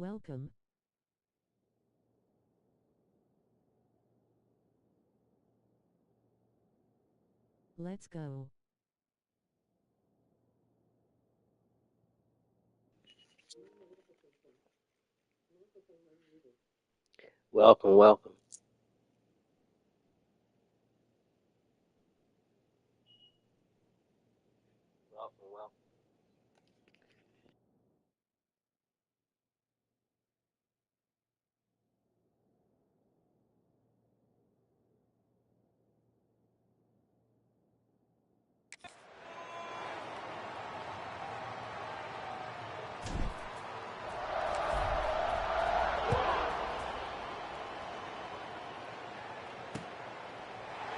Welcome. Let's go. Welcome, welcome. Welcome, welcome.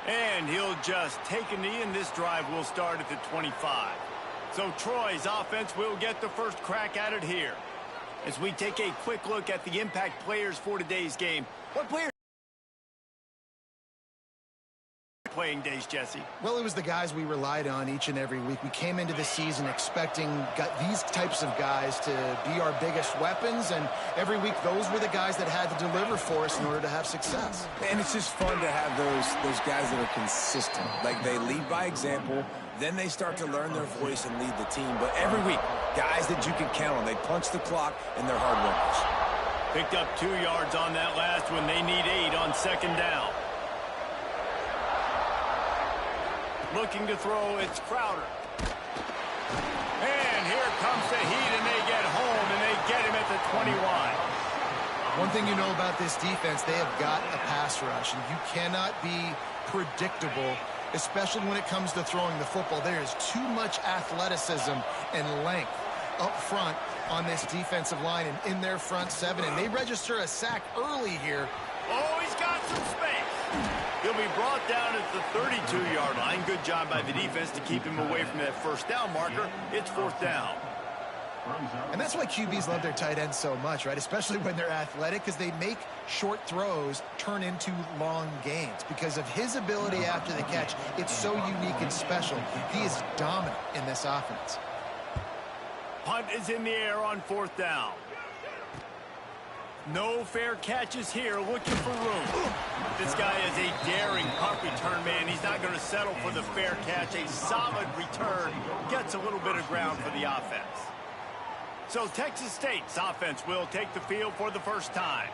And he'll just take a knee, and this drive will start at the 25. So Troy's offense will get the first crack at it here. As we take a quick look at the impact players for today's game, what players playing days, Jesse? Well, it was the guys we relied on each and every week. We came into the season expecting these types of guys to be our biggest weapons, and every week those were the guys that had to deliver for us in order to have success. And it's just fun to have those guys that are consistent. Like, they lead by example, then they start to learn their voice and lead the team. But every week, guys that you can count on. They punch the clock, and they're hard workers. Picked up 2 yards on that last one. They need 8 on second down. Looking to throw, it's Crowder. And here comes the heat, and they get home, and they get him at the 21. One thing you know about this defense, they have got a pass rush, and you cannot be predictable, especially when it comes to throwing the football. There is too much athleticism and length up front on this defensive line and in their front seven, and they register a sack early here. Oh, he's got some space. He'll be brought down at the 32-yard line. Good job by the defense to keep him away from that first down marker. It's fourth down. And that's why QBs love their tight ends so much, right? Especially when they're athletic, because they make short throws turn into long gains. Because of his ability after the catch, it's so unique and special. He is dominant in this offense. Punt is in the air on fourth down. No fair catches here, looking for room. This guy is a daring punt return man. He's not going to settle for the fair catch. A solid return gets a little bit of ground for the offense. So Texas State's offense will take the field for the first time.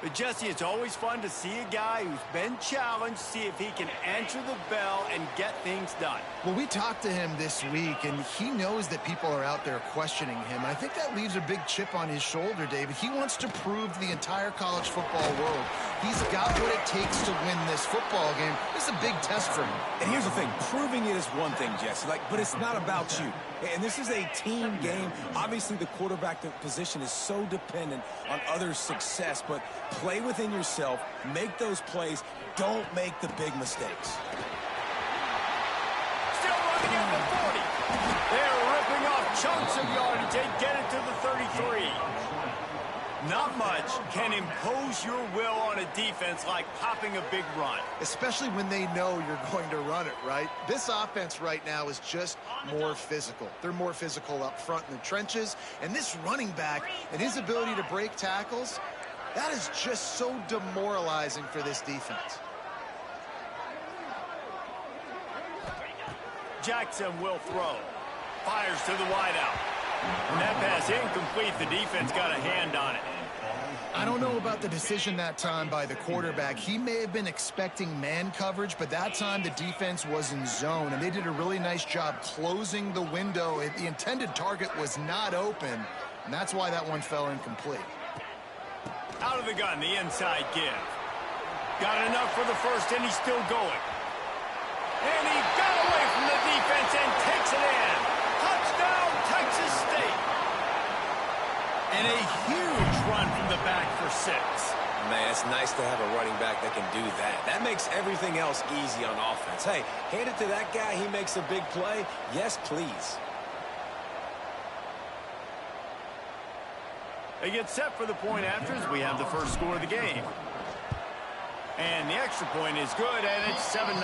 But Jesse, it's always fun to see a guy who's been challenged, see if he can answer the bell and get things done. Well, we talked to him this week, and he knows that people are out there questioning him. I think that leaves a big chip on his shoulder, David. He wants to prove to the entire college football world he's got what it takes to win this football game. This is a big test for him. And here's the thing. Proving it is one thing, Jesse. But it's not about you. And this is a team game. Obviously, the quarterback position is so dependent on others' success. But play within yourself. Make those plays. Don't make the big mistakes. Still running at the 40. They're ripping off chunks of yardage. They get it to the 33. Not much can impose your will on a defense like popping a big run. Especially when they know you're going to run it, right? This offense right now is just more physical. They're more physical up front in the trenches. And this running back and his ability to break tackles, that is just so demoralizing for this defense. Jackson will throw. Fires to the wideout. And that pass incomplete. The defense got a hand on it. I don't know about the decision that time by the quarterback. He may have been expecting man coverage, but that time the defense was in zone, and they did a really nice job closing the window. The intended target was not open, and that's why that one fell incomplete. Out of the gun, the inside give. Got enough for the first, and he's still going. And he got away from the defense and takes it in. Touchdown, Texas State. And a huge run from the back for 6. Man, it's nice to have a running back that can do that. That makes everything else easy on offense. Hey, hand it to that guy. He makes a big play. Yes, please. They get set for the point after as we have the first score of the game. And the extra point is good, and it's 7-0.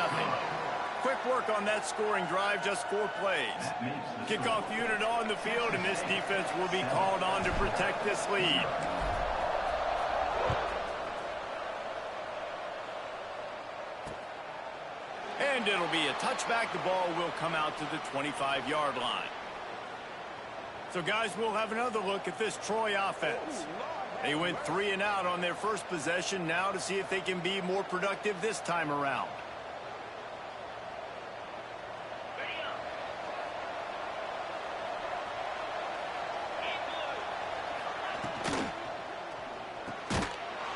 Quick work on that scoring drive, just 4 plays. Kickoff unit on the field, and this defense will be called on to protect this lead. And it'll be a touchback. The ball will come out to the 25-yard line. So, guys, we'll have another look at this Troy offense. They went 3 and out on their first possession. Now to see if they can be more productive this time around.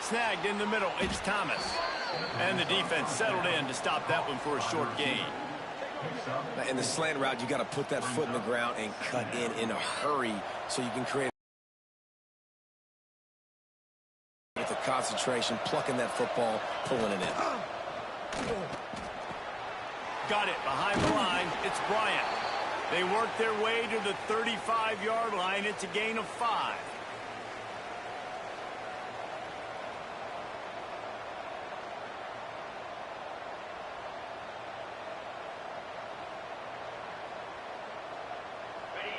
Snagged in the middle. It's Thomas. And the defense settled in to stop that one for a short gain. In the slant route, you got to put that foot in the ground and cut in a hurry so you can create with the concentration, plucking that football, pulling it in. Got it behind the line. It's Bryant. They work their way to the 35-yard line. It's a gain of 5.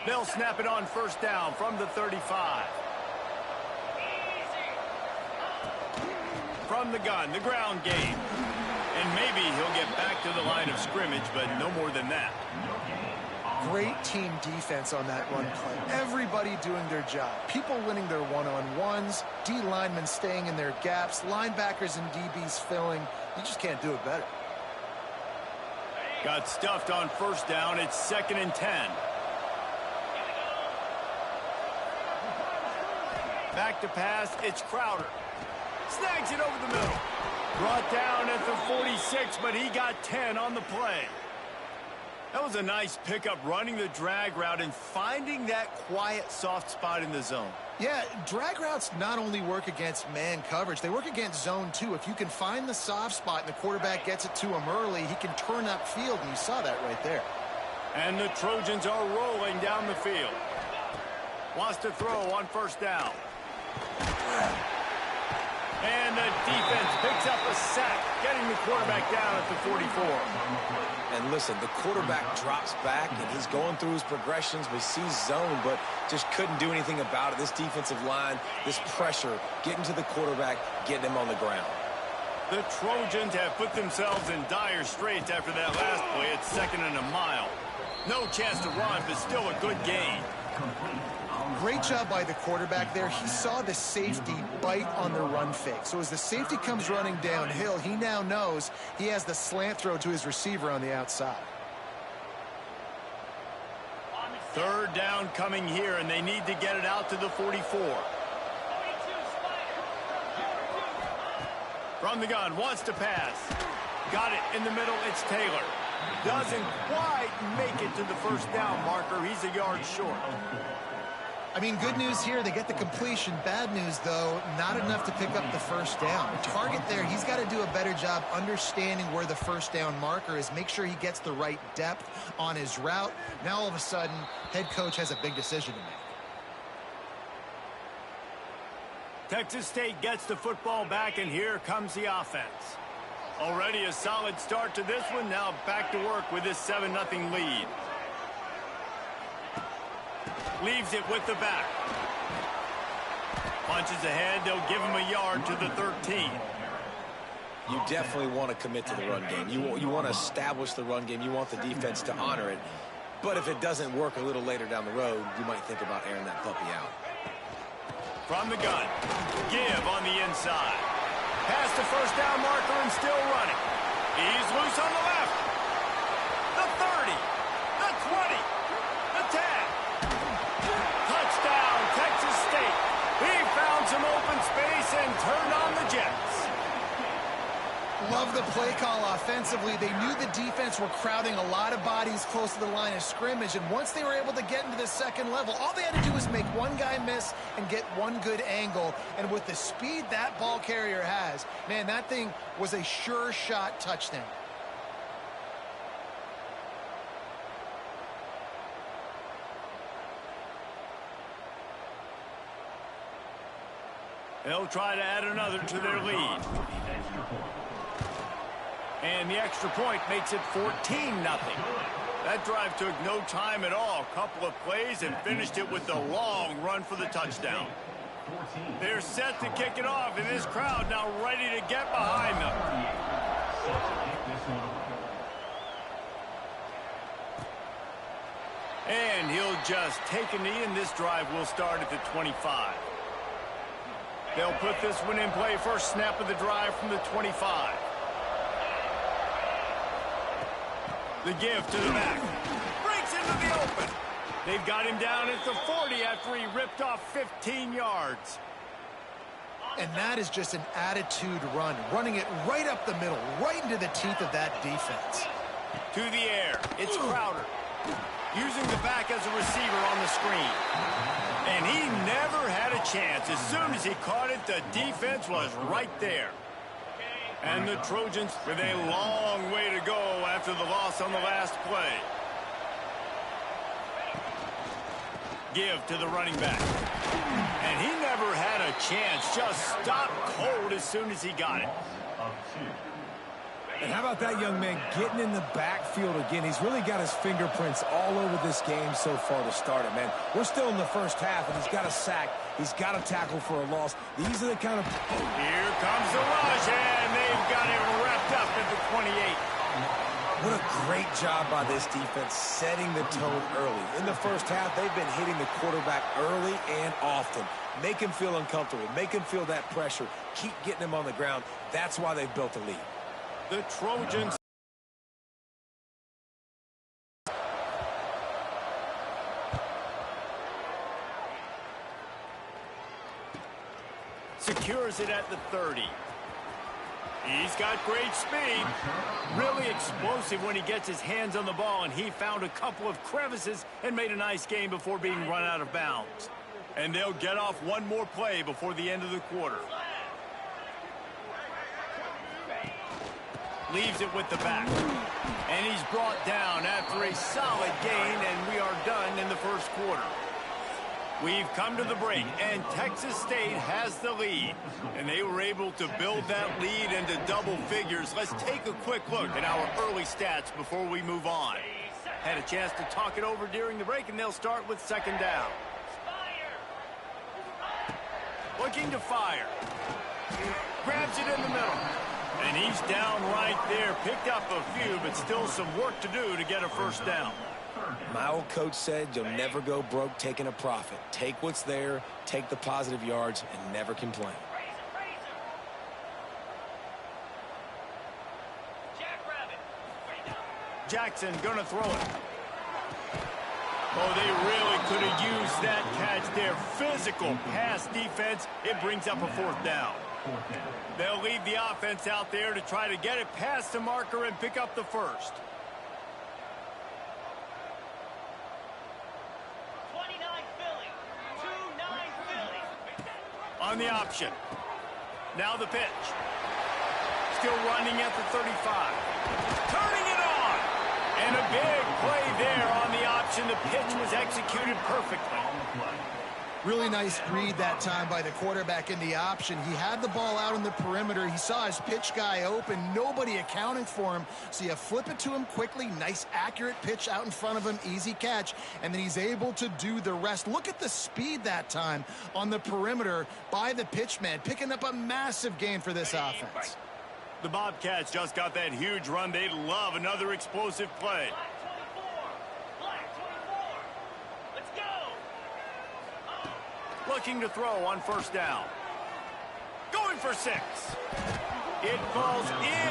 They'll snap it on first down from the 35. From the gun, the ground game. And maybe he'll get back to the line of scrimmage, but no more than that. Great team defense on that run play. Everybody doing their job. People winning their one-on-ones, D linemen staying in their gaps, linebackers and DBs filling. You just can't do it better. Got stuffed on first down. It's 2nd and 10. Back to pass, it's Crowder. Snags it over the middle. Brought down at the 46, but he got 10 on the play. That was a nice pickup, running the drag route and finding that quiet, soft spot in the zone. Yeah, drag routes not only work against man coverage, they work against zone too. If you can find the soft spot and the quarterback gets it to him early, he can turn upfield, and you saw that right there. And the Trojans are rolling down the field. Wants to throw on first down. And the defense picks up a sack, getting the quarterback down at the 44. And listen, the quarterback drops back, and he's going through his progressions. We see zone, but just couldn't do anything about it. This defensive line, this pressure, getting to the quarterback, getting him on the ground. The Trojans have put themselves in dire straits after that last play. It's 2nd and a mile. No chance to run, but still a good gain. Great job by the quarterback there. He saw the safety bite on the run fake. So as the safety comes running downhill, he now knows he has the slant throw to his receiver on the outside. 3rd down coming here, and they need to get it out to the 44. From the gun, wants to pass. Got it in the middle, it's Taylor. Doesn't quite make it to the first down marker. He's a yard short. I mean, good news here, they get the completion. Bad news, though, not enough to pick up the first down. The target there, he's got to do a better job understanding where the first down marker is, make sure he gets the right depth on his route. Now, all of a sudden, head coach has a big decision to make. Texas State gets the football back, and here comes the offense. Already a solid start to this one. Now back to work with this 7-0 lead. Leaves it with the back. Punches ahead. They'll give him a yard to the 13. You definitely want to commit to the run game. You want to establish the run game. You want the defense to honor it. But if it doesn't work a little later down the road, you might think about airing that puppy out. From the gun. Give on the inside. Past the first down marker and still running. He's loose on the left. The 30. The 20. The 10. Touchdown, Texas State. He found some open space and turned on the Jets. Love the play call offensively. They knew the defense were crowding a lot of bodies close to the line of scrimmage, and once they were able to get into the second level, all they had to do was make one guy miss and get one good angle. And with the speed that ball carrier has, man, that thing was a sure shot touchdown. They'll try to add another to their lead. And the extra point makes it 14-0. That drive took no time at all. A couple of plays and finished it with the long run for the touchdown. They're set to kick it off, and this crowd now ready to get behind them. And he'll just take a knee, and this drive will start at the 25. They'll put this one in play first snap of the drive from the 25. The give to the back. Breaks into the open. They've got him down at the 40 after he ripped off 15 yards. And that is just an attitude run, running it right up the middle, right into the teeth of that defense. To the air, it's Crowder, using the back as a receiver on the screen. And he never had a chance. As soon as he caught it, the defense was right there. And the Trojans with a long way to go after the loss on the last play. Give to the running back. And he never had a chance. Just stopped cold as soon as he got it. And how about that young man getting in the backfield again? He's really got his fingerprints all over this game so far to start it, man. We're still in the first half, and he's got a sack. He's got a tackle for a loss. These are the kind of... Here comes the rush, and they've got it wrapped up at the 28. What a great job by this defense setting the tone early. In the first half, they've been hitting the quarterback early and often. Make him feel uncomfortable. Make him feel that pressure. Keep getting him on the ground. That's why they've built a lead. The Trojans secures it at the 30. He's got great speed. Really explosive when he gets his hands on the ball, and he found a couple of crevices and made a nice game before being run out of bounds. And they'll get off one more play before the end of the quarter. Leaves it with the back. And he's brought down after a solid gain, and we are done in the first quarter. We've come to the break, and Texas State has the lead. And they were able to build that lead into double figures. Let's take a quick look at our early stats before we move on. Had a chance to talk it over during the break, and they'll start with second down. Looking to fire. Grabs it in the middle. And he's down right there. Picked up a few, but still some work to do to get a first down. My old coach said you'll never go broke taking a profit. Take what's there, take the positive yards, and never complain. Jackson gonna throw it. Oh, they really could have used that catch there. Physical pass defense. It brings up a fourth down. They'll leave the offense out there to try to get it past the marker and pick up the first. 29 Philly. 2-9 Philly. On the option. Now the pitch. Still running at the 35. Turning it on. And a big play there on the option. The pitch was executed perfectly. Really nice read that time by the quarterback in the option. He had the ball out on the perimeter. He saw his pitch guy open. Nobody accounting for him. So you flip it to him quickly. Nice, accurate pitch out in front of him. Easy catch. And then he's able to do the rest. Look at the speed that time on the perimeter by the pitch man, picking up a massive gain for this offense. The Bobcats just got that huge run. They'd love another explosive play. Looking to throw on first down. Going for 6. It falls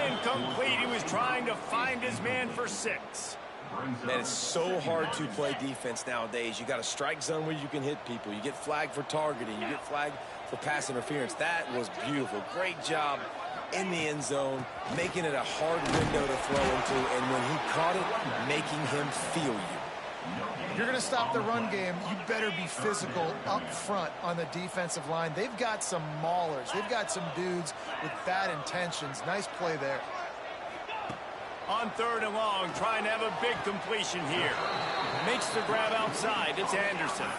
incomplete. He was trying to find his man for 6. Man, it's so hard to play defense nowadays. You got a strike zone where you can hit people. You get flagged for targeting. You get flagged for pass interference. That was beautiful. Great job in the end zone, making it a hard window to throw into, and when he caught it, making him feel you. If you're going to stop the run game, you better be physical up front on the defensive line. They've got some maulers. They've got some dudes with bad intentions. Nice play there. On third and long, trying to have a big completion here. Makes the grab outside. It's Anderson.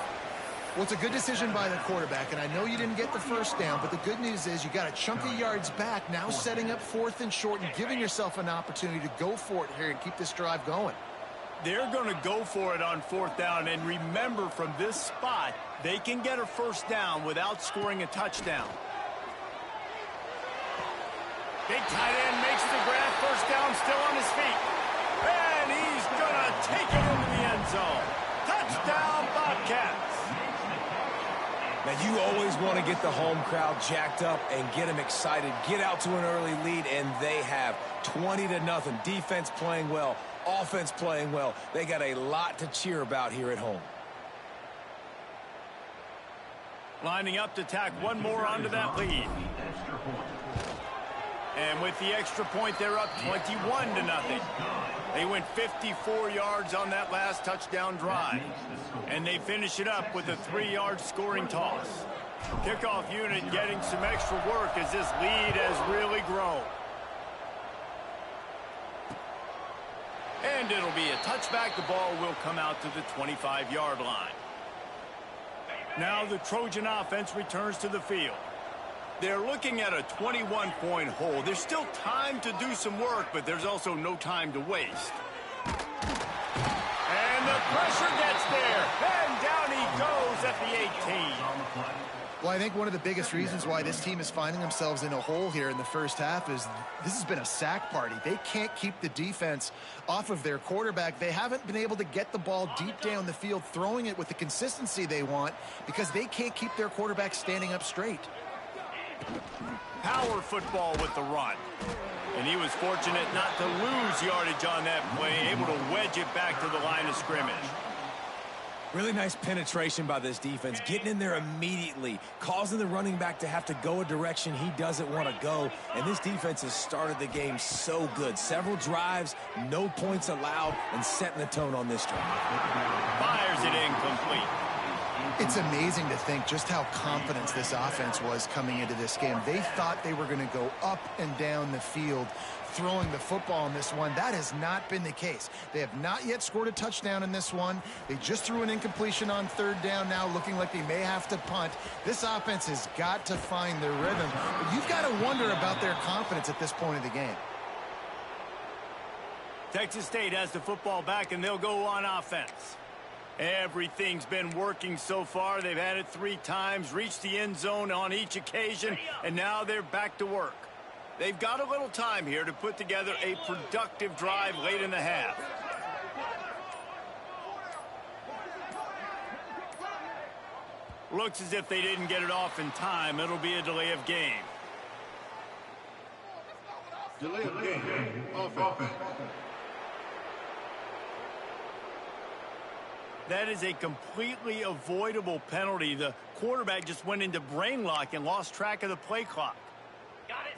Well, it's a good decision by the quarterback, and I know you didn't get the first down, but the good news is you got a chunk of yards back, now setting up 4th and short and giving yourself an opportunity to go for it here and keep this drive going. They're going to go for it on 4th down, and remember, from this spot, they can get a first down without scoring a touchdown. Big tight end makes the grab, first down, still on his feet. And he's going to take it into the end zone. Touchdown, Bobcats. Now, you always want to get the home crowd jacked up and get them excited. Get out to an early lead, and they have 20-0. Defense playing well, offense playing well. They got a lot to cheer about here at home. Lining up to tack one more onto that lead. And with the extra point, they're up 21-0. They went 54 yards on that last touchdown drive. And they finish it up with a 3-yard scoring toss. Kickoff unit getting some extra work as this lead has really grown. And it'll be a touchback. The ball will come out to the 25-yard line. Now the Trojan offense returns to the field. They're looking at a 21-point hole. There's still time to do some work, but there's also no time to waste. And the pressure gets there. And down he goes at the 18. Well, I think one of the biggest reasons why this team is finding themselves in a hole here in the first half is this has been a sack party. They can't keep the defense off of their quarterback. They haven't been able to get the ball deep down the field, throwing it with the consistency they want because they can't keep their quarterback standing up straight. Power football with the run. And he was fortunate not to lose yardage on that play, able to wedge it back to the line of scrimmage. Really nice penetration by this defense, getting in there immediately, causing the running back to have to go a direction he doesn't want to go. And this defense has started the game so good. Several drives, no points allowed, and setting the tone on this drive. Fires it incomplete. It's amazing to think just how confident this offense was coming into this game. They thought they were going to go up and down the field throwing the football in this one. That has not been the case. They have not yet scored a touchdown in this one. They just threw an incompletion on 3rd down now, looking like they may have to punt. This offense has got to find their rhythm. But you've got to wonder about their confidence at this point of the game. Texas State has the football back, and they'll go on offense. Everything's been working so far. They've had it 3 times, reached the end zone on each occasion, and now they're back to work. They've got a little time here to put together a productive drive late in the half. Looks as if they didn't get it off in time. It'll be a delay of game. Delay of game. Offense. That is a completely avoidable penalty. The quarterback just went into brain lock and lost track of the play clock. Got it.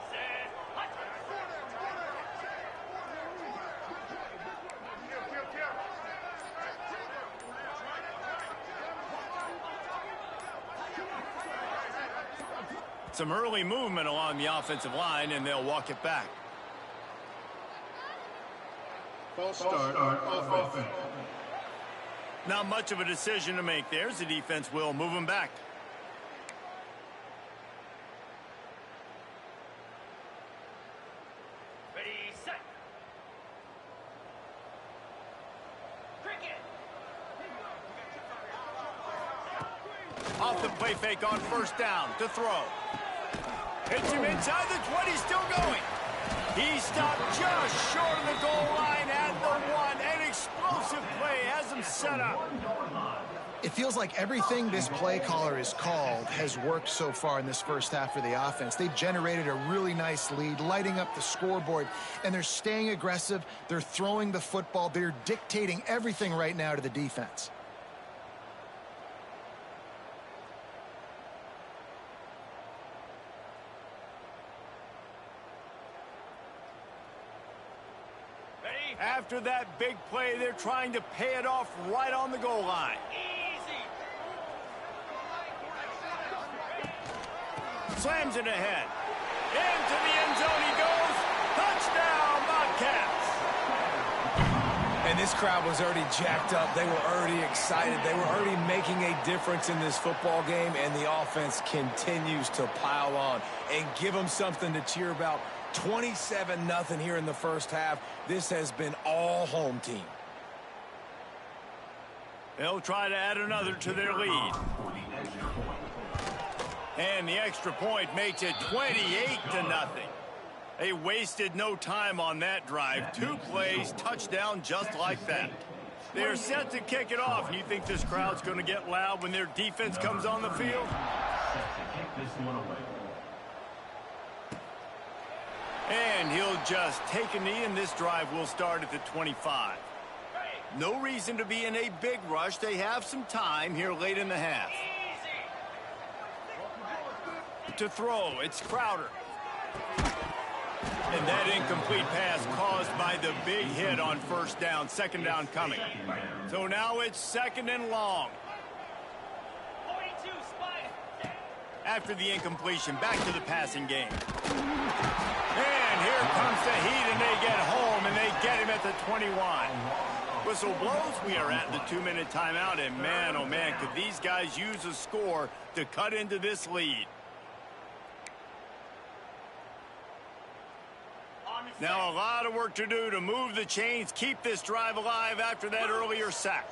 Set. Some early movement along the offensive line, and they'll walk it back. False start on offense. Not much of a decision to make there, as the defense will move them back. Ready, set. Cricket. Off the play fake on 1st down to throw. Hits him inside the 20, still going. He stopped just short of the goal line at the 1. An explosive play has him set up. It feels like everything this play caller has called has worked so far in this first half for the offense. They've generated a really nice lead, lighting up the scoreboard, and they're staying aggressive. They're throwing the football. They're dictating everything right now to the defense. After that big play, they're trying to pay it off right on the goal line. Easy. Slams it ahead. Into the end zone he goes. Touchdown, Bobcats. And And this crowd was already jacked up. They were already excited. They were already making a difference in this football game, and the offense continues to pile on and give them something to cheer about. 27-0 here in the first half. This has been all home team. They'll try to add another to their lead. And the extra point makes it 28-0. They wasted no time on that drive. 2 plays, touchdown just like that. They're set to kick it off. You think this crowd's going to get loud when their defense comes on the field? And he'll just take a knee, and this drive will start at the 25. No reason to be in a big rush. They have some time here late in the half. To throw, it's Crowder. And that incomplete pass caused by the big hit on first down. Second down coming. So now it's second and long. 42, spike. After the incompletion, back to the passing game. And here comes the heat, and they get home, and they get him at the 21. Whistle blows. We are at the 2-minute timeout, and man, oh man, could these guys use a score to cut into this lead. Now a lot of work to do to move the chains, keep this drive alive after that earlier sack.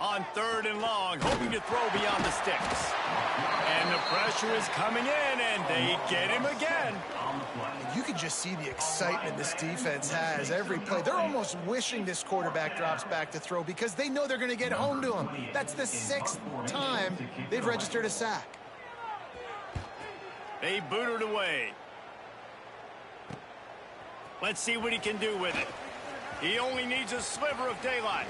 On third and long, hoping to throw beyond the sticks. And the pressure is coming in, and they get him again. You can just see the excitement this defense has every play. They're almost wishing this quarterback drops back to throw because they know they're going to get home to him. That's the 6th time they've registered a sack. They boot it away. Let's see what he can do with it. He only needs a sliver of daylight.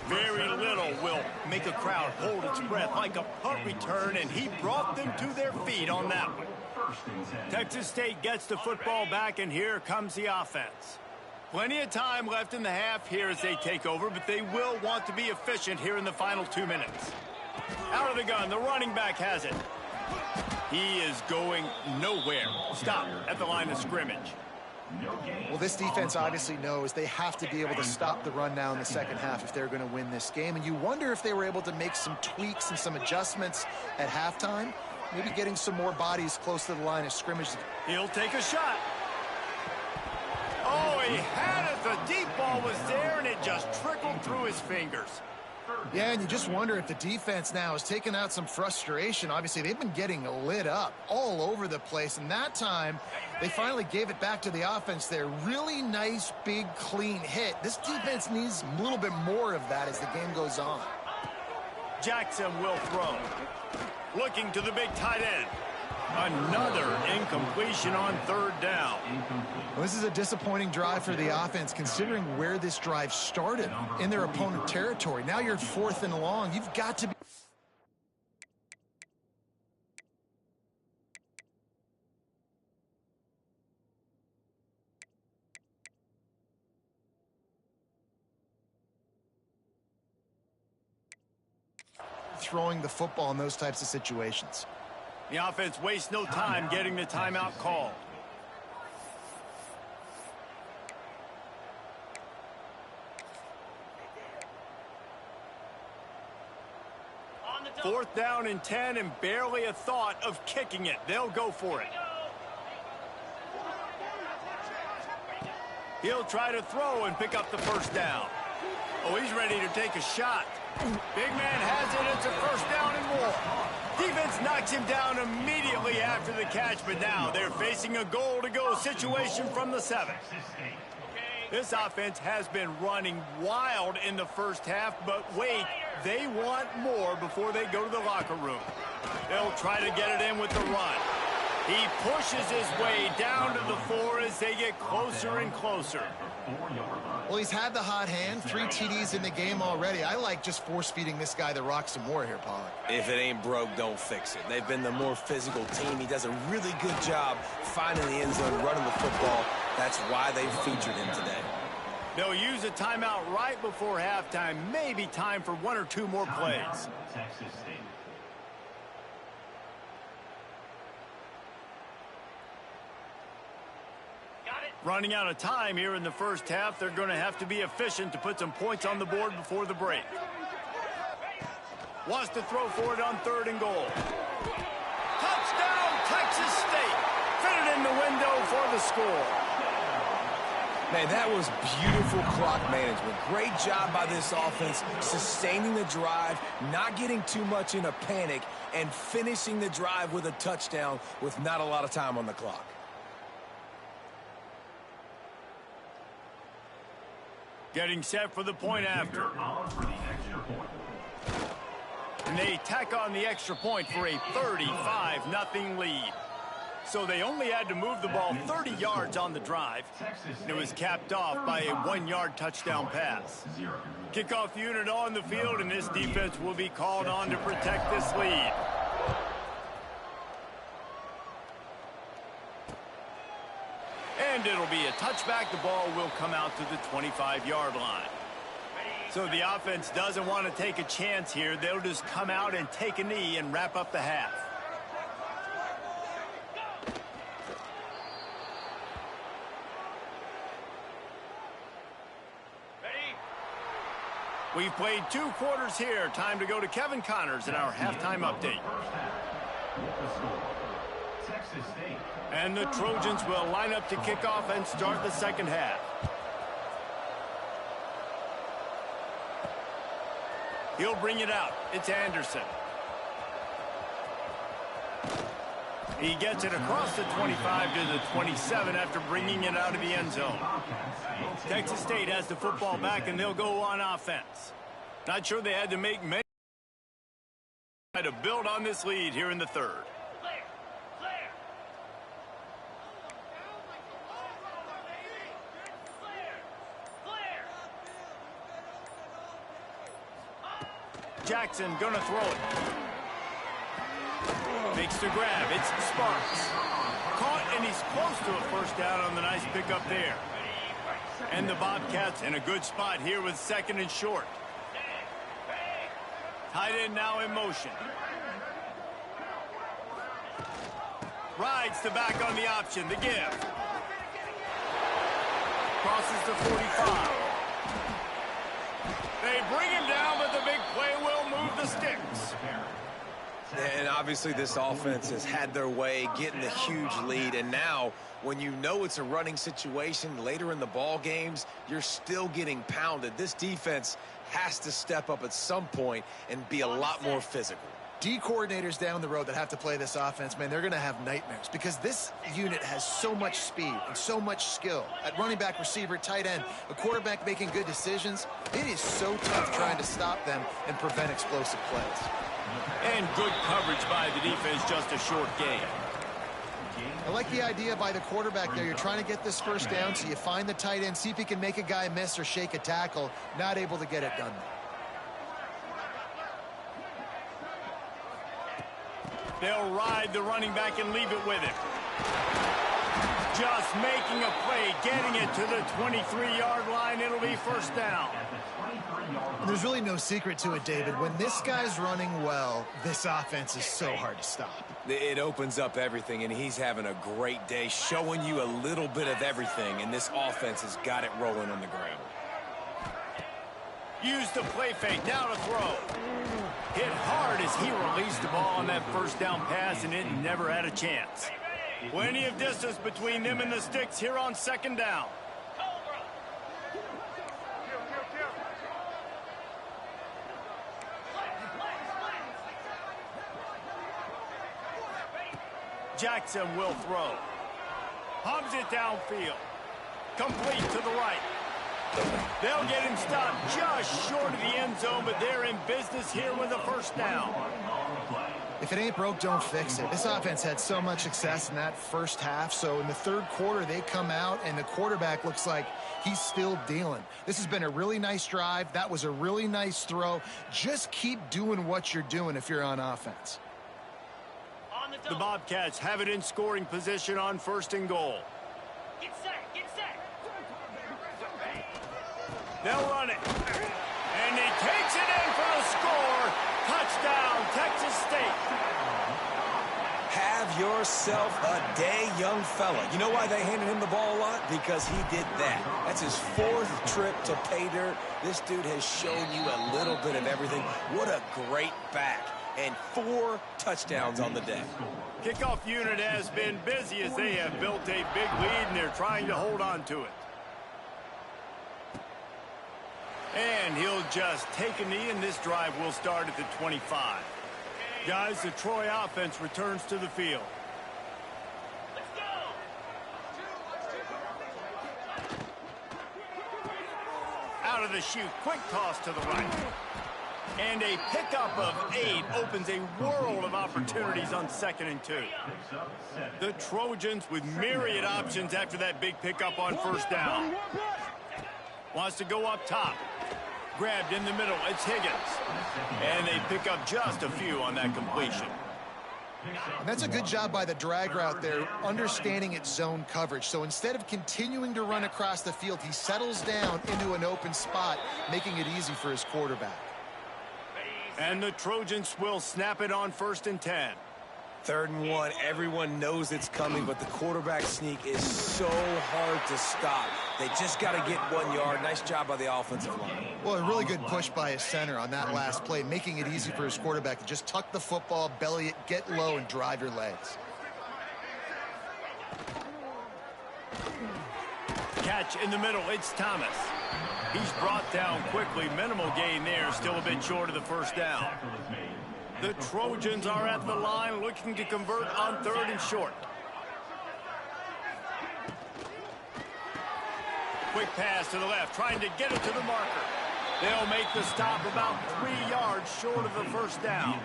Very little will make a crowd hold its breath like a punt return, and he brought them to their feet on that one. Texas State gets the football back, and here comes the offense. Plenty of time left in the half here as they take over, but they will want to be efficient here in the final 2 minutes. Out of the gun, the running back has it. He is going nowhere. Stop at the line of scrimmage. Well, this defense obviously knows they have to be able to stop the run now in the second half if they're going to win this game. And you wonder if they were able to make some tweaks and some adjustments at halftime, maybe getting some more bodies close to the line of scrimmage. He'll take a shot. Oh, he had it. The deep ball was there, and it just trickled through his fingers. Yeah, and you just wonder if the defense now has taken out some frustration. Obviously, they've been getting lit up all over the place, and that time they finally gave it back to the offense there. Really nice, big, clean hit. This defense needs a little bit more of that as the game goes on. Jackson will throw. Looking to the big tight end. Another incompletion on third down. Well, this is a disappointing drive for the offense considering where this drive started in their opponent territory. Now you're 4th and long. You've got to be... throwing the football in those types of situations. The offense wastes no time getting the timeout called. Fourth down and 10, and barely a thought of kicking it. They'll go for it. He'll try to throw and pick up the first down. Oh, he's ready to take a shot. Big man has it. It's a first down and more. Defense knocks him down immediately after the catch, but now they're facing a goal-to-go situation from the 7. This offense has been running wild in the first half, but wait, they want more before they go to the locker room. They'll try to get it in with the run. He pushes his way down to the 4 as they get closer and closer. Well, he's had the hot hand, 3 TDs in the game already. I like just force-feeding this guy the rock some more here, Pollard. If it ain't broke, don't fix it. They've been the more physical team. He does a really good job finding the end zone, running the football. That's why they featured him today. They'll use a timeout right before halftime. Maybe time for 1 or 2 more plays. Running out of time here in the first half, they're going to have to be efficient to put some points on the board before the break. Wants to throw for it on 3rd and goal. Touchdown, Texas State. Fit it in the window for the score. Man, that was beautiful clock management. Great job by this offense, sustaining the drive, not getting too much in a panic, and finishing the drive with a touchdown with not a lot of time on the clock. Getting set for the point after. And they tack on the extra point for a 35-0 lead. So they only had to move the ball 30 yards on the drive. And it was capped off by a 1-yard touchdown pass. Kickoff unit on the field, and this defense will be called on to protect this lead. And it'll be a touchback. The ball will come out to the 25-yard line. So the offense doesn't want to take a chance here. They'll just come out and take a knee and wrap up the half. We've played 2 quarters here. Time to go to Kevin Connors in our halftime update. And the Trojans will line up to kick off and start the second half. He'll bring it out. It's Anderson. He gets it across the 25 to the 27 after bringing it out of the end zone. Texas State has the football back, and they'll go on offense. Not sure they had to make many to build on this lead here in the 3rd. Jackson gonna throw it. Makes the grab. It's Sparks. Caught, and he's close to a first down on the nice pickup there. And the Bobcats in a good spot here with 2nd and short. Tight end now in motion. Rides the back on the option. The give. Crosses the 45. They bring him down, but the big play will move the sticks. And obviously this offense has had their way, getting the huge lead. And now, when you know it's a running situation later in the ball games, you're still getting pounded. This defense has to step up at some point and be a lot more physical. D coordinators down the road that have to play this offense, man, they're going to have nightmares because this unit has so much speed and so much skill. At running back, receiver, tight end, a quarterback making good decisions, it is so tough trying to stop them and prevent explosive plays. And good coverage by the defense, just a short gain. I like the idea by the quarterback there. You're trying to get this first down, so you find the tight end, see if he can make a guy miss or shake a tackle. Not able to get it done. They'll ride the running back and leave it with him. Just making a play, getting it to the 23-yard line. It'll be first down. There's really no secret to it, David. When this guy's running well, this offense is so hard to stop. It opens up everything, and he's having a great day, showing you a little bit of everything, and this offense has got it rolling on the ground. Use the play fake, now to throw. Hit hard as he released the ball on that first down pass, and it never had a chance. Plenty of distance between them and the sticks here on 2nd down. Jackson will throw. Hums it downfield. Complete to the right. They'll get him stopped just short of the end zone, but they're in business here with a first down. If it ain't broke, don't fix it. This offense had so much success in that first half, so in the 3rd quarter, they come out, and the quarterback looks like he's still dealing. This has been a really nice drive. That was a really nice throw. Just keep doing what you're doing if you're on offense. The Bobcats have it in scoring position on 1st and goal. Get set, get set. They'll run it. And he takes it in for the score. Touchdown, Texas State. Have yourself a day, young fella. You know why they handed him the ball a lot? Because he did that. That's his 4th trip to pay dirt. This dude has shown you a little bit of everything. What a great back. And 4 touchdowns on the day. Kickoff unit has been busy as they have built a big lead, and they're trying to hold on to it. And he'll just take a knee, and this drive will start at the 25. Guys, the Troy offense returns to the field. Let's go. Out of the chute, quick toss to the right. And a pickup of 8 opens a world of opportunities on 2nd and 2. The Trojans with myriad options after that big pickup on 1st down. Wants to go up top. Grabbed in the middle, it's Higgins. And they pick up just a few on that completion. And that's a good job by the drag route there, understanding its zone coverage. So instead of continuing to run across the field, he settles down into an open spot, making it easy for his quarterback. And the Trojans will snap it on 1st and 10. 3rd and 1, everyone knows it's coming, but the quarterback sneak is so hard to stop. They just got to get 1 yard. Nice job by the offensive line. Well, a really good push by his center on that last play, making it easy for his quarterback to just tuck the football, belly it, get low, and drive your legs. Catch in the middle, it's Thomas. He's brought down quickly. Minimal gain there, still a bit short of the 1st down. The Trojans are at the line looking to convert on 3rd and short. Quick pass to the left, trying to get it to the marker. They'll make the stop about 3 yards short of the 1st down.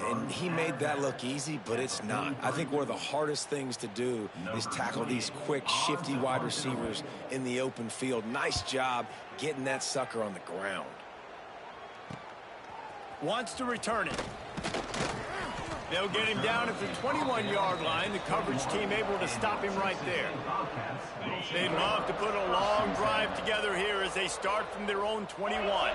And he made that look easy, but it's not. I think one of the hardest things to do is tackle these quick, shifty wide receivers in the open field. Nice job getting that sucker on the ground. Wants to return it. They'll get him down at the 21-yard line. The coverage team able to stop him right there. They'd love to put a long drive together here as they start from their own 21.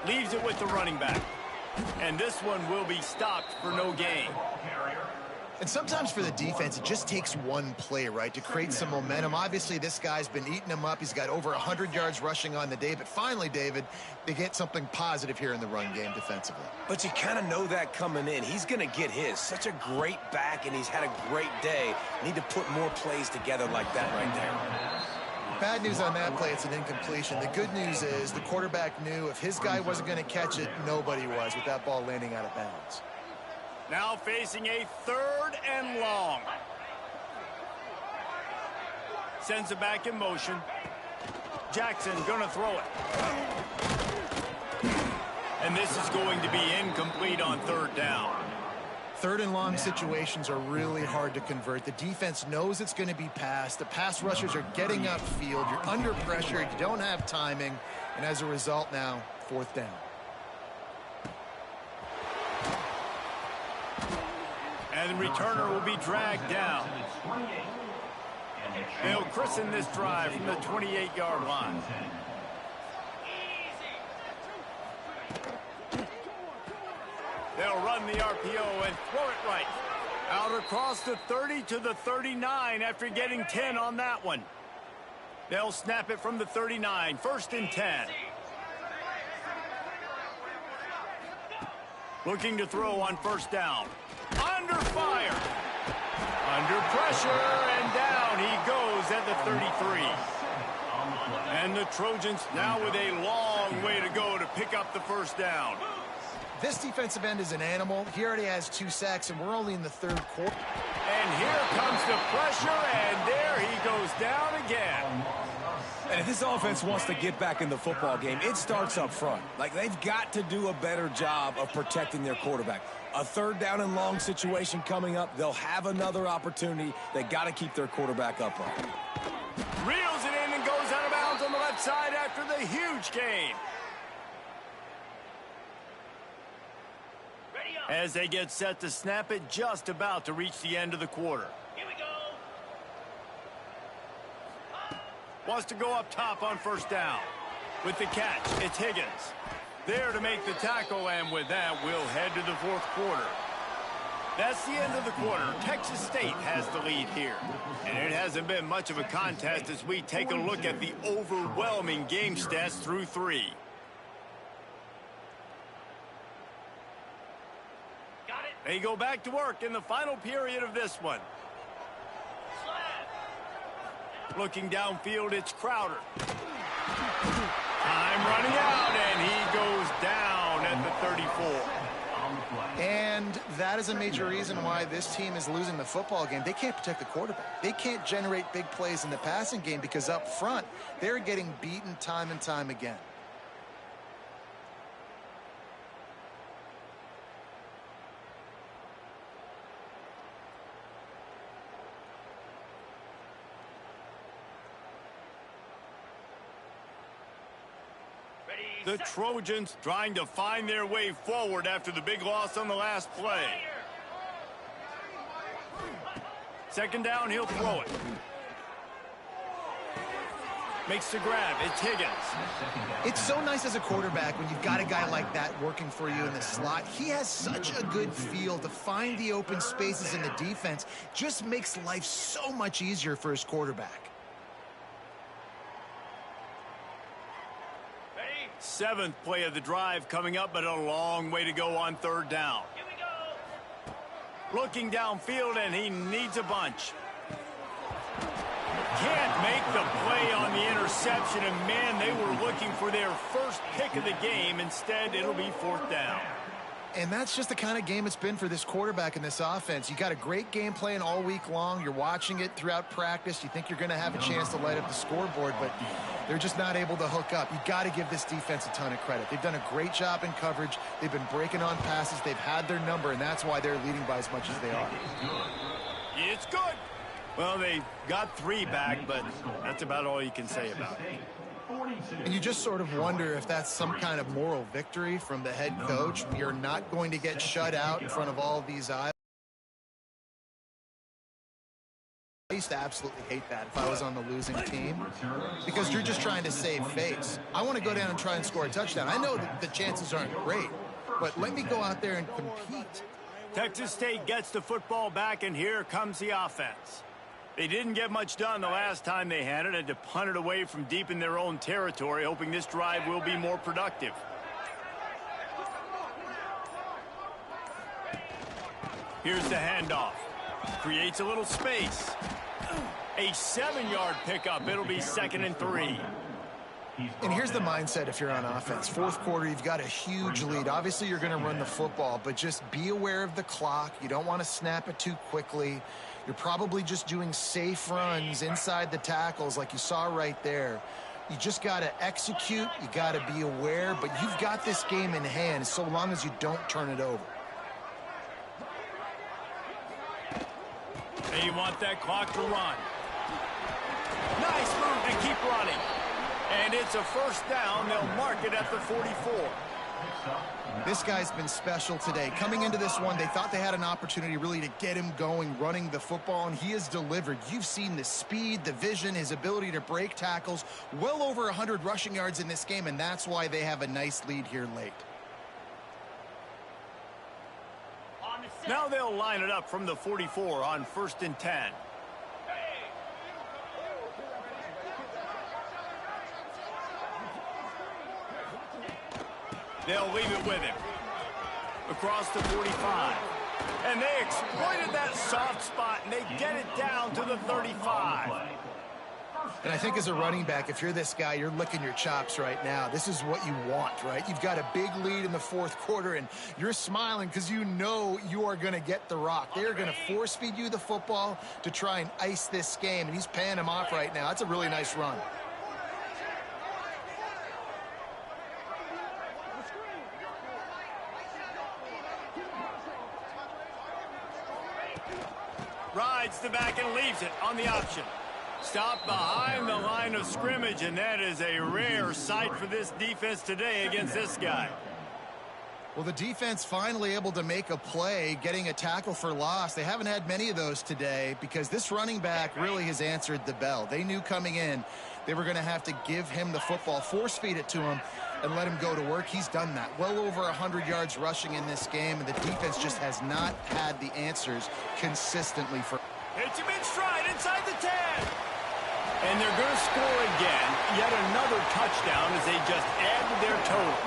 Leaves it with the running back. And this one will be stopped for no gain. And sometimes for the defense, it just takes one play, right, to create some momentum. Obviously, this guy's been eating them up. He's got over 100 yards rushing on the day. But finally, David, they get something positive here in the run game defensively. But you kind of know that coming in. He's going to get his. Such a great back, and he's had a great day. Need to put more plays together like that right there. Bad news on that play, it's an incompletion. The good news is the quarterback knew if his guy wasn't going to catch it, nobody was with that ball landing out of bounds. Now facing a 3rd and long. Sends it back in motion. Jackson gonna throw it. And this is going to be incomplete on 3rd down. 3rd and long situations are really hard to convert. The defense knows it's going to be passed. The pass rushers are getting upfield. You're under pressure. You don't have timing. And as a result now, 4th down. And the returner will be dragged down. They'll christen this drive from the 28-yard line. They'll run the RPO and throw it right. Out across the 30 to the 39 after getting 10 on that one. They'll snap it from the 39, 1st and 10. Looking to throw on 1st down. Under fire. Under pressure, and down he goes at the 33. And the Trojans now with a long way to go to pick up the 1st down. This defensive end is an animal. He already has 2 sacks, and we're only in the 3rd quarter. And here comes the pressure, and there he goes down again. And if this offense wants to get back in the football game, it starts up front. Like, they've got to do a better job of protecting their quarterback. A 3rd down and long situation coming up. They'll have another opportunity. They got to keep their quarterback upright. Reels it in and goes out of bounds on the left side after the huge gain. As they get set to snap it, just about to reach the end of the quarter. Here we go. Wants to go up top on first down. With the catch, it's Higgins. There to make the tackle, and with that, we'll head to the fourth quarter. That's the end of the quarter. Texas State has the lead here. And it hasn't been much of a contest as we take a look at the overwhelming game stats through 3. They go back to work in the final period of this one. Looking downfield, it's Crowder. Time running out, and he goes down at the 34. And that is a major reason why this team is losing the football game. They can't protect the quarterback. They can't generate big plays in the passing game because up front, they're getting beaten time and time again. The Trojans trying to find their way forward after the big loss on the last play. Second down, he'll throw it. Makes the grab. It's Higgins. It's so nice as a quarterback when you've got a guy like that working for you in the slot. He has such a good feel to find the open spaces in the defense. Just makes life so much easier for his quarterback. 7th play of the drive coming up, but a long way to go on third down. Here we go. Looking downfield, and he needs a bunch. Can't make the play on the interception, and man, they were looking for their first pick of the game. Instead, it'll be fourth down. And that's just the kind of game it's been for this quarterback in this offense. You got a great game plan all week long. You're watching it throughout practice. You think you're going to have a chance to light up the scoreboard, but they're just not able to hook up. You got to give this defense a ton of credit. They've done a great job in coverage. They've been breaking on passes. They've had their number, and that's why they're leading by as much as they are. It's good. Well, they got 3 back, but that's about all you can say about it. And you just sort of wonder if that's some kind of moral victory from the head coach. You're not going to get shut out in front of all of these eyes. I used to absolutely hate that if I was on the losing team because you're just trying to save face. I want to go down and try and score a touchdown. I know that the chances aren't great, but let me go out there and compete. Texas State gets the football back, and here comes the offense. They didn't get much done the last time they had it, and to punt it away from deep in their own territory, hoping this drive will be more productive. Here's the handoff. Creates a little space. A 7-yard pickup. It'll be 2nd and 3. And here's the mindset if you're on offense. Fourth quarter, you've got a huge lead. Obviously, you're going to run the football, but just be aware of the clock. You don't want to snap it too quickly. You're probably just doing safe runs inside the tackles like you saw right there. You just got to execute. You got to be aware, but you've got this game in hand so long as you don't turn it over. They want that clock to run. Nice move and keep running. And it's a first down. They'll mark it at the 44. This guy's been special today. Coming into this one, they thought they had an opportunity really to get him going, running the football, and he has delivered. You've seen the speed, the vision, his ability to break tackles. Well over 100 rushing yards in this game, and that's why they have a nice lead here late. Now they'll line it up from the 44 on 1st and 10. They'll leave it with him. Across the 45. And they exploited that soft spot, and they get it down to the 35. And I think as a running back, if you're this guy, you're licking your chops right now. This is what you want, right? You've got a big lead in the fourth quarter, and you're smiling because you know you are going to get the rock. They're going to force feed you the football to try and ice this game, and he's paying him off right now. That's a really nice run. Rides the back and leaves it on the option. Stopped behind the line of scrimmage, and that is a rare sight for this defense today against this guy. Well, the defense finally able to make a play, getting a tackle for loss. They haven't had many of those today because this running back really has answered the bell. They knew coming in they were going to have to give him the football, force feed it to him, and let him go to work. He's done that. Well over 100 yards rushing in this game, and the defense just has not had the answers consistently for. Hits him in stride inside the 10. And they're going to score again. Yet another touchdown as they just add to their total.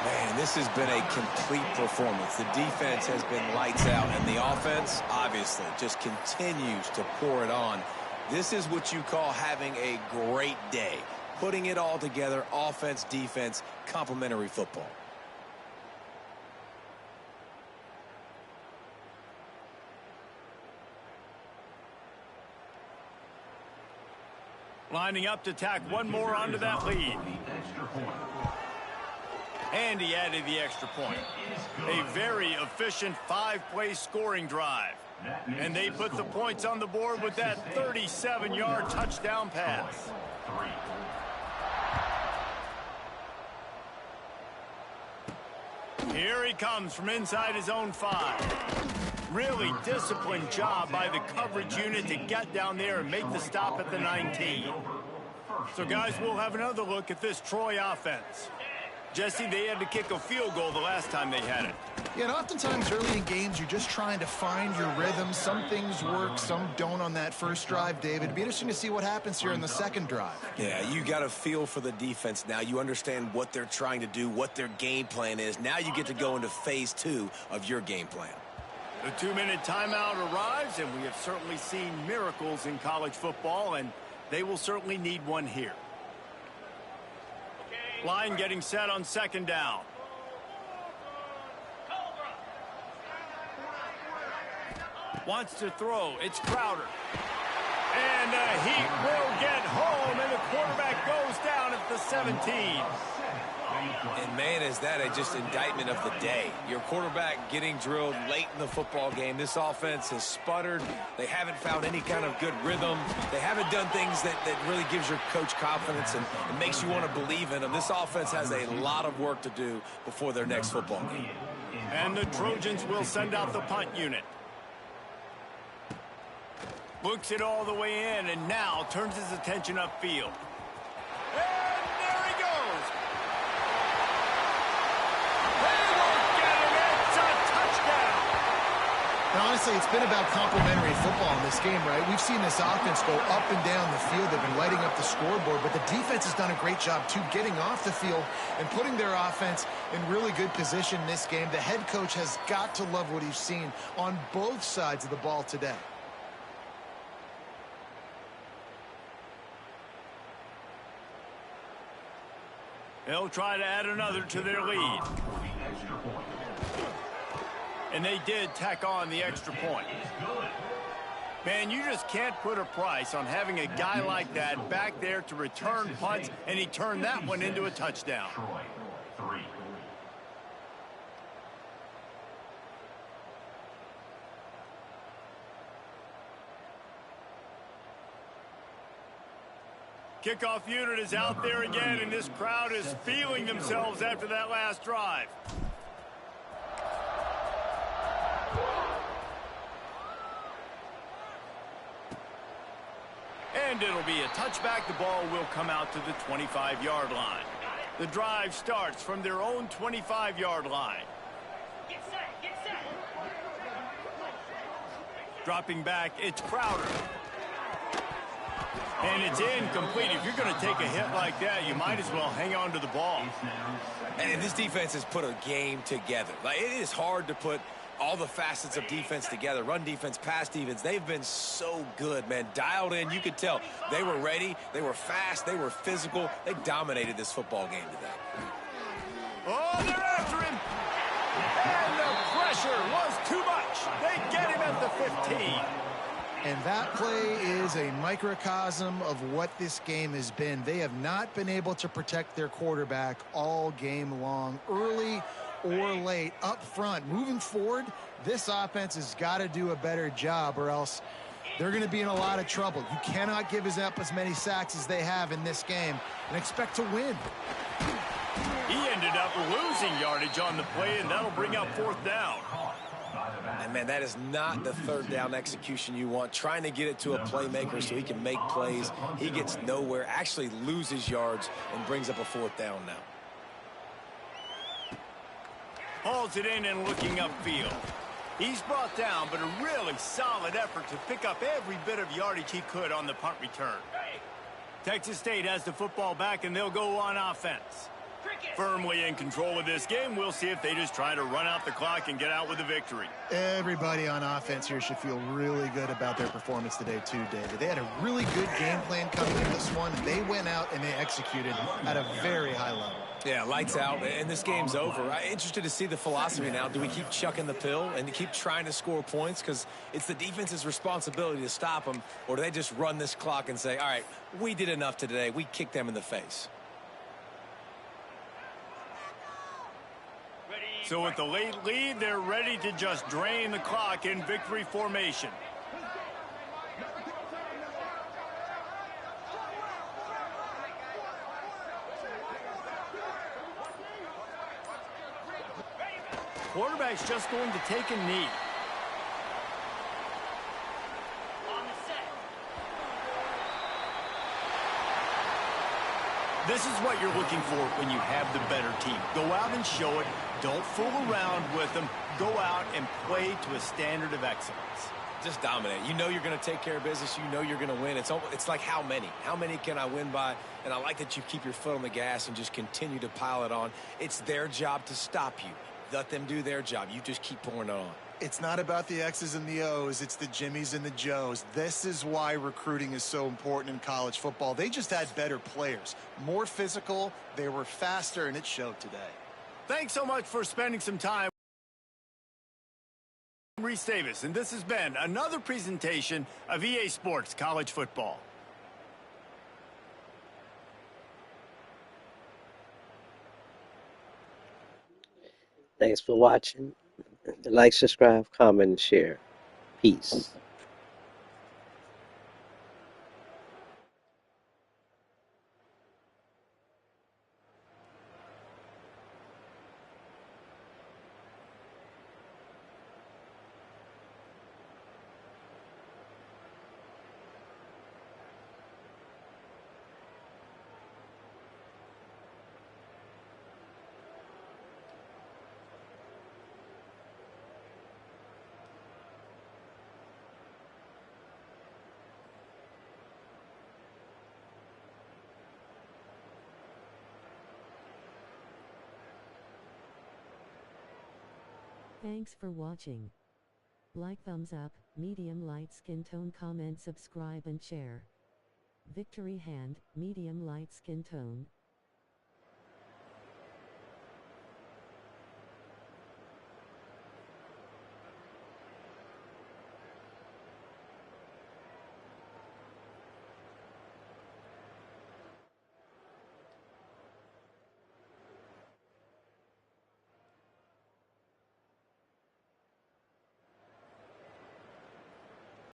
Man, this has been a complete performance. The defense has been lights out, and the offense, obviously, just continues to pour it on. This is what you call having a great day. Putting it all together, offense, defense, complementary football. Lining up to tack one more onto that lead. And he added the extra point. A very efficient 5-play scoring drive. And they put the points on the board with that 37-yard touchdown pass. Here he comes from inside his own 5. Really disciplined job by the coverage unit to get down there and make the stop at the 19. So, guys, we'll have another look at this Troy offense. Jesse, they had to kick a field goal the last time they had it. Yeah, and oftentimes early in games, you're just trying to find your rhythm. Some things work, some don't on that first drive, David. It'd be interesting to see what happens here in the second drive. Yeah, you got a feel for the defense now. You understand what they're trying to do, what their game plan is. Now you get to go into phase 2 of your game plan. The 2-minute timeout arrives, and we have certainly seen miracles in college football, and they will certainly need one here. Line getting set on second down. Wants to throw. It's Crowder. And he will get home, and the quarterback goes down at the 17. And, man, is that just indictment of the day. Your quarterback getting drilled late in the football game. This offense has sputtered. They haven't found any kind of good rhythm. They haven't done things that really gives your coach confidence and makes you want to believe in them. This offense has a lot of work to do before their next football game. And the Trojans will send out the punt unit. Looks it all the way in, and now turns his attention upfield. And there he goes. They won't get him. It's a touchdown. Now, honestly, it's been about complementary football in this game, right? We've seen this offense go up and down the field. They've been lighting up the scoreboard, but the defense has done a great job, too, getting off the field and putting their offense in really good position in this game. The head coach has got to love what he's seen on both sides of the ball today. They'll try to add another to their lead. And they did tack on the extra point. Man, you just can't put a price on having a guy like that back there to return punts, and he turned that one into a touchdown. Kickoff unit is out there again, and this crowd is feeling themselves after that last drive. And it'll be a touchback. The ball will come out to the 25-yard line. The drive starts from their own 25-yard line. Get set, get set. Dropping back, it's Crowder. And it's incomplete. If you're going to take a hit like that, you might as well hang on to the ball. And this defense has put a game together. Like, it is hard to put all the facets of defense together. Run defense, pass defense. They've been so good, man. Dialed in. You could tell they were ready. They were fast. They were physical. They dominated this football game today. Oh, they're after him. And the pressure was too much. They get him at the 15. And that play is a microcosm of what this game has been. They have not been able to protect their quarterback all game long, early or late, up front. Moving forward, this offense has got to do a better job, or else they're going to be in a lot of trouble. You cannot give up as many sacks as they have in this game and expect to win. He ended up losing yardage on the play, and that'll bring up fourth down. And, man, that is not the third down execution you want. Trying to get it to a playmaker so he can make plays. He gets nowhere, actually loses yards, and brings up a fourth down now. Hauls it in and looking upfield. He's brought down, but a really solid effort to pick up every bit of yardage he could on the punt return. Texas State has the football back, and they'll go on offense. Firmly in control of this game. We'll see if they just try to run out the clock and get out with a victory. Everybody on offense here should feel really good about their performance today too, David. They had a really good game plan coming in this one. They went out and they executed at a very high level. Yeah, lights out, and this game's over. I'm interested to see the philosophy now. Do we keep chucking the pill and keep trying to score points because it's the defense's responsibility to stop them, or do they just run this clock and say, all right, we did enough today. We kicked them in the face. So with the late lead, they're ready to just drain the clock in victory formation. Quarterback's just going to take a knee. On the set. This is what you're looking for when you have the better team. Go out and show it. Don't fool around with them. Go out and play to a standard of excellence. Just dominate. You know you're going to take care of business. You know you're going to win. It's like how many? How many can I win by? And I like that you keep your foot on the gas and just continue to pile it on. It's their job to stop you. Let them do their job. You just keep pouring it on. It's not about the X's and the O's. It's the Jimmies and the Joes. This is why recruiting is so important in college football. They just had better players, more physical. They were faster, and it showed today. Thanks so much for spending some time. I'm Reese Davis, and this has been another presentation of EA Sports College Football. Thanks for watching. Like, subscribe, comment, and share. Peace. Thanks for watching. Like, thumbs up, medium light skin tone, comment, subscribe and share. Victory hand, medium light skin tone.